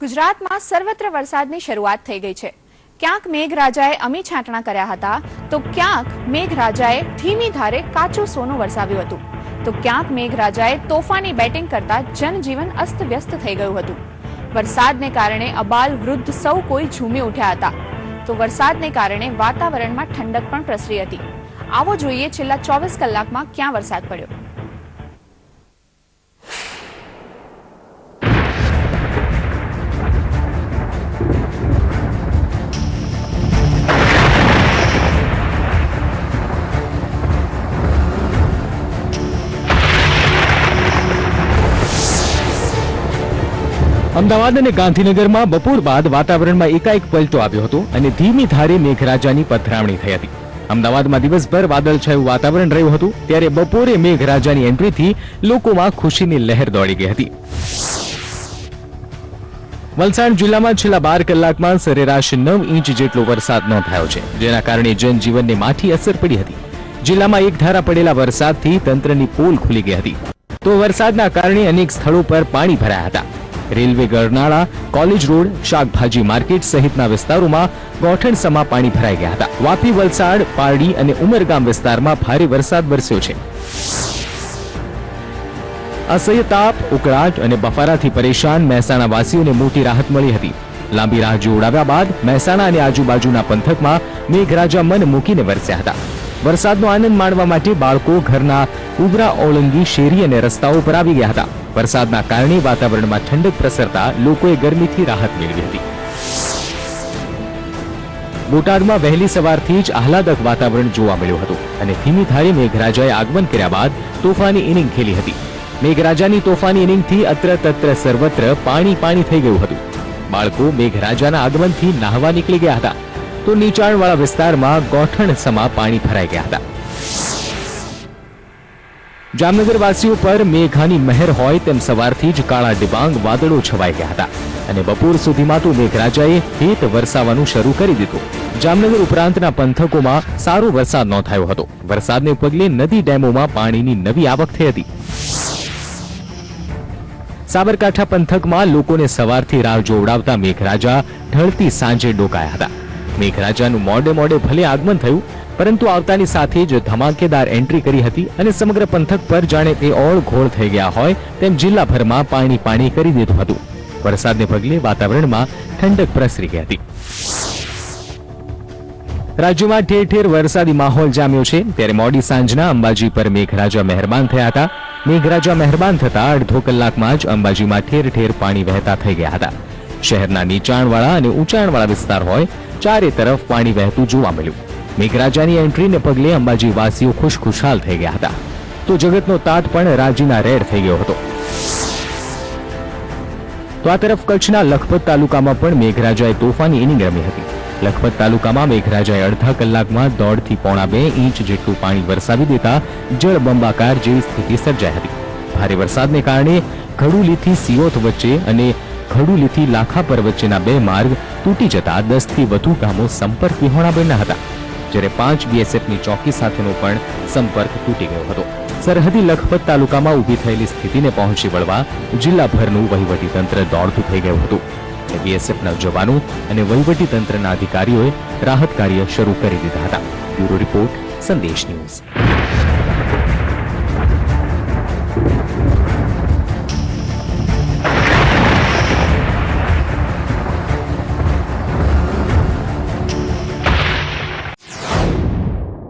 ગુજરાતમાં સર્વત્ર વરસાદની શરૂઆત થઈ ગઈ છે। ક્યાંક મેઘરાજાએ અમી છાંટણા કર્યા હતા તો ક્યાંક મેઘરાજાએ ધીમી ધારે કાચું સોનું વરસાવ્યું હતું તો ક્યાંક મેઘરાજાએ તોફાની બેટિંગ કરતા જનજીવન અસ્તવ્યસ્ત થઈ ગયું હતું। વરસાદને કારણે અબાલ વૃદ્ધ સૌ કોઈ ઝૂમી ઉઠ્યા હતા તો વરસાદને કારણે વાતાવરણમાં ઠંડક પણ પ્રસરી હતી। આવો જોઈએ છેલ્લા 24 કલાકમાં ક્યાં વરસાદ પડ્યો। અમદાવાદ અને ગાંધીનગરમાં બપોર બાદ વાતાવરણમાં એકાએક પલટો આવ્યો હતો અને ધીમી ધારે મેઘરાજાની પધરામણી થઈ હતી। અમદાવાદમાં દિવસભર વાદળછાયું વાતાવરણ રહ્યું હતું ત્યારે બપોરે મેઘરાજાની એન્ટ્રીથી લોકોમાં ખુશીની લહેર દોડી ગઈ હતી। વલસાડ જિલ્લામાં છેલ્લા 12 કલાકમાં સરેરાશ 9 ઇંચ જેટલો વરસાદ નોંધાયો છે, જેના કારણે જનજીવનને માઠી અસર પડી હતી। જિલ્લામાં એકધારા પડેલા વરસાદથી તંત્રની પોલ ખુલી ગઈ હતી તો વરસાદના કારણે અનેક સ્થળો પર પાણી ભરાયા હતા। રેલવે ગરનાળા, કોલેજ રોડ, શાકભાજી માર્કેટ સહિતના વિસ્તારોમાં ગોઠણસમા પાણી ભરાઈ ગયા હતા। વાપી, વલસાડ, પારડી અને ઉમરગામ વિસ્તારમાં ભારે વરસાદ વરસ્યો છે। અસહ્ય તાપ, ઉકળાટ અને બફારાથી પરેશાન મહેસાણા વાસીઓને મોટી રાહત મળી હતી। લાંબી રાહ જોડાવ્યા બાદ મહેસાણા અને આજુબાજુના પંથકમાં મેઘરાજા મન મૂકીને વરસ્યા હતા। વરસાદનો આનંદ માણવા માટે બાળકો ઘરના ઉભરા ઓળંગી શેરી અને રસ્તાઓ પર આવી ગયા હતા। વરસાદના કારણે વાતાવરણમાં ઠંડક પ્રસરતા લોકોએ ગરમીથી રાહત મેળવી હતી। બોટાદમાં વહેલી સવારથી જ આહલાદક વાતાવરણ જોવા મળ્યું હતું અને ધીમી ધારે મેઘરાજાએ આગમન કર્યા બાદ તોફાની ઇનિંગ ખેલી હતી। મેઘરાજાની તોફાની ઇનિંગથી અત્ર તત્ર સર્વત્ર પાણી પાણી થઈ ગયું હતું। બાળકો મેઘરાજાના આગમનથી નાહવા નીકળી ગયા હતા તો નીચાણવાળા વિસ્તારમાં ગોઠણસમા પાણી ભરાઈ ગયા હતા। જામનગર વાસીઓ પર મેઘાની મહેર હોય તેમ સવારથી જ કાળા ડિબાંગ વાદળો છવાઈ ગયા હતા અને બપોર સુધીમાં તો મેઘરાજાએ હેત વરસાવવાનું શરૂ કરી દીધું। જામનગર ઉપરાંતના પંથકોમાં સારો વરસાદ નોંધાયો હતો। વરસાદને પગલે નદી ડેમોમાં પાણીની નવી આવક થઈ હતી। સાબરકાંઠા પંથકમાં લોકોને સવારથી રાહ જોવડાવતા મેઘરાજા ઢળતી સાંજે ડોકાયા હતા। મેઘરાજાનું મોડે મોડે ભલે આગમન થયું પરંતુ આવતાની સાથે જ ધમાકેદાર એન્ટ્રી કરી હતી અને સમગ્ર પંથક પર જાણે તે ઓળ ઘોળ થઈ ગયા હોય તેમ જિલ્લાભરમાં પાણી પાણી કરી દીધું હતું। વરસાદને પગલે વાતાવરણમાં ઠંડક પ્રસરી ગઈ હતી। રાજ્યમાં ઠેર ઠેર વરસાદી માહોલ જામ્યો છે ત્યારે મોડી સાંજના અંબાજી પર મેઘરાજા મહેરબાન થયા હતા। મેઘરાજા મહેરબાન થતા અડધો કલાકમાં જ અંબાજીમાં ઠેર ઠેર પાણી વહેતા થઈ ગયા હતા। શહેરના નીચાણવાળા અને ઊંચાણવાળા વિસ્તાર હોય ચારે તરફ પાણી વહેતું જોવા મળ્યું। મેઘરાજાની એન્ટ્રીને પગલે અંબાજી વાસીઓ ખુશખુશાલ થઈ ગયા હતા તો જગતનો તાત પણ રાજીના રેડ થઈ ગયો હતો। તો આ તરફ કચ્છના લખપત તાલુકામાં પણ મેઘરાજાએ તોફાની ઇનિંગ રમી હતી। લખપત તાલુકામાં મેઘરાજાએ અડધા કલાકમાં 1.5 થી 2.5 ઇંચ જેટલું પાણી વરસાવી દેતા જળબંબાકાર જેવી સ્થિતિ સર્જાઈ હતી। ભારે વરસાદને કારણે ઘડુલીથી સિયોત વચ્ચે અને ઘડુલીથી લાખાપર વચ્ચેના 2 માર્ગ તૂટી જતા 10 થી વધુ ગામો સંપર્ક વિહોણા બન્યા હતા, જ્યારે 5 બીએસએફની ચોકી સાથેનો પણ સંપર્ક તૂટી ગયો હતો। સરહદી લખપત તાલુકામાં ઊભી થયેલી સ્થિતિને પહોંચી વળવા જિલ્લાભરનું વહીવટીતંત્ર દોડતું થઈ ગયું હતું અને બીએસએફના જવાનો અને વહીવટીતંત્રના અધિકારીઓએ રાહત કાર્ય શરૂ કરી દીધા હતા। બ્યુરો રિપોર્ટ, સંદેશ ન્યૂઝ।